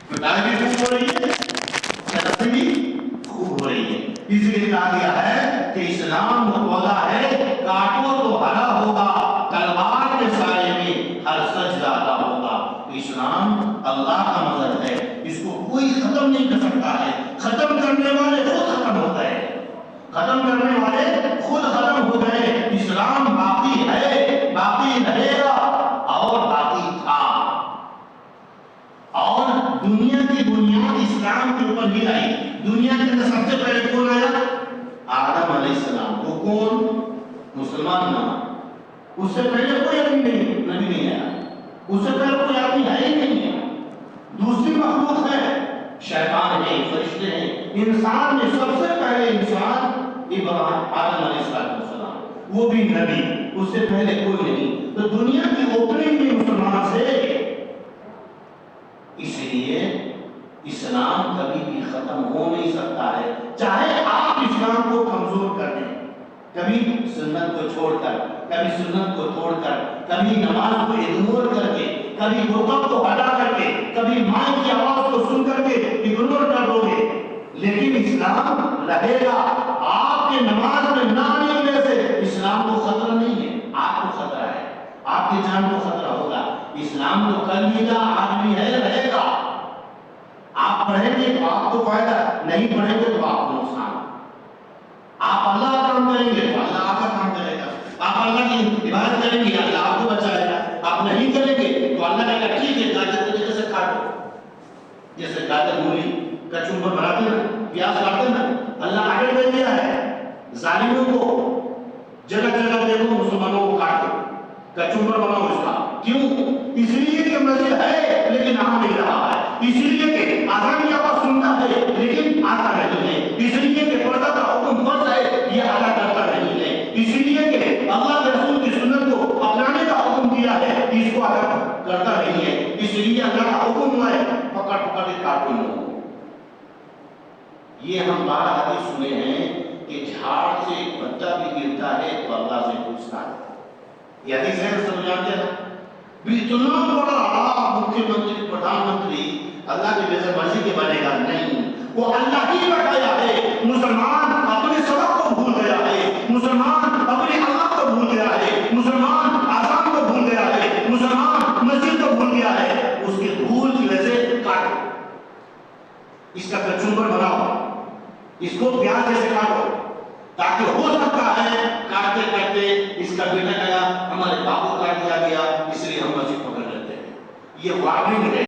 پٹائی بھی خوب ہو رہی ہے، ترقی بھی خوب ہو رہی ہے۔ اس لیے کہا گیا ہے کہ اسلام وہ پودا ہے، کاٹو تو ہرا ہوگا، تلوار کے سائے میں ہر سجدہ ادا ہوگا۔ اسلام اللہ کا مذہب ہے، اس کو کوئی ختم نہیں کر سکتا ہے۔ ختم کرنے والے خود ختم ہو گئے، ختم کرنے والے خود ختم ہو گئے۔ اسلام باقی ہے، باقی رہے گا اور باقی تھا۔ اور دنیا کی بنیاد اسلام کے اوپر ہی آئی۔ دنیا کے اندر سب سے پہلے کون آیا؟ آدم علیہ السلام۔ وہ کون؟ مسلمان نہ، اس سے پہلے کوئی آدمی نہیں، نبی نہیں آیا، اس سے پہلے کوئی آدمی ہے ہی نہیں ہے۔ دوسری مخلوق ہے، شیطان ہے، فرشتے ہیں۔ انسان میں سب سے پہلے انسان ابراہیم، آدم علیہ السلام، وہ بھی نبی، اس سے پہلے کوئی نہیں۔ تو دنیا کی اوپننگ بھی مسلمان سے۔ اس لیے اسلام کبھی بھی ختم ہو نہیں سکتا ہے، چاہے آپ اسلام کو کمزور کر دیں، کبھی سنت کو چھوڑ کر، کبھی سنت کو توڑ کر، کبھی نماز کو اگنور کر کے، کبھی رکوع کو ہٹا کر کے، کبھی مائک کی آواز کو سن کر کے اگنور کر دو گے، لیکن اسلام رہے گا۔ آپ کے نماز میں نہ ملنے سے اسلام کو خطرہ نہیں ہے، آپ کو خطرہ ہے، آپ کی جان کو خطرہ ہوگا۔ اسلام تو کل ملا، آج بھی ہے، رہے گا۔ آپ پڑھیں گے تو آپ کو فائدہ، نہیں پڑھیں گے تو آپ کو نقصان۔ آپ اللہ کا کام کریں گے تو اللہ آپ کا کام کرے گا، آپ اللہ کی عبادت کریں گے اللہ آپ کو بچائے گا، آپ نہیں کریں گے تو اللہ کہے گا ٹھیک ہے گاجر کو جیسے کاٹو، جیسے گاجر مولی کچمبر بناتے ہیں، پیاز کاٹتے ہیں، اللہ آگے دے دیا ہے ظالموں کو، جگہ جگہ دیکھو مسلمانوں کو کاٹو، کچمبر بناؤ اس کا۔ کیوں؟ اس لیے کہ مسجد ہے لیکن آ نہیں رہا ہے، اس لیے کہ اذان کی آواز سنتا ہے لیکن آتا نہیں ہے، اس لیے کہ پردہ کا حکم فرض ہے یہ ادا کرتا نہیں ہے، اس لیے کہ اللہ کے رسول کی سنت کو اپنانے کا حکم دیا ہے اس کو ادا کرتا نہیں ہے، اس لیے اللہ کا حکم ہے پکڑ پکڑ کے کاٹو لوگوں۔ یہ ہم بار حدیث سنے ہیں کہ جھاڑ سے ایک بچہ بھی گرتا ہے تو اللہ سے پوچھتا ہے۔ یہ حدیث ہے، سب جانتے ہیں۔ اتنا بڑا مکھیہ منتری، پردھان منتری اللہ کی بے مرضی کے بنے گا نہیں، وہ اللہ ہی بتایا ہے۔ مسلمان اپنے سبق کو بھول گیا ہے، مسلمان اپنے اللہ کو بھول گیا ہے، مسلمان آزان کو بھول گیا ہے، مسلمان مسجد کو بھول گیا ہے، اس کے بھول کی وجہ سے کاٹو، اس کا کچمبر بناؤ، اس کو پیاز جیسے کاٹو، تاکہ ہو سکتا ہے کاٹتے کرتے اس کا بیٹا کہا ہمارے باپ کو کاٹ دیا گیا اس لیے ہم مسجد پکڑ لیتے ہیں۔ یہ وارننگ ہے۔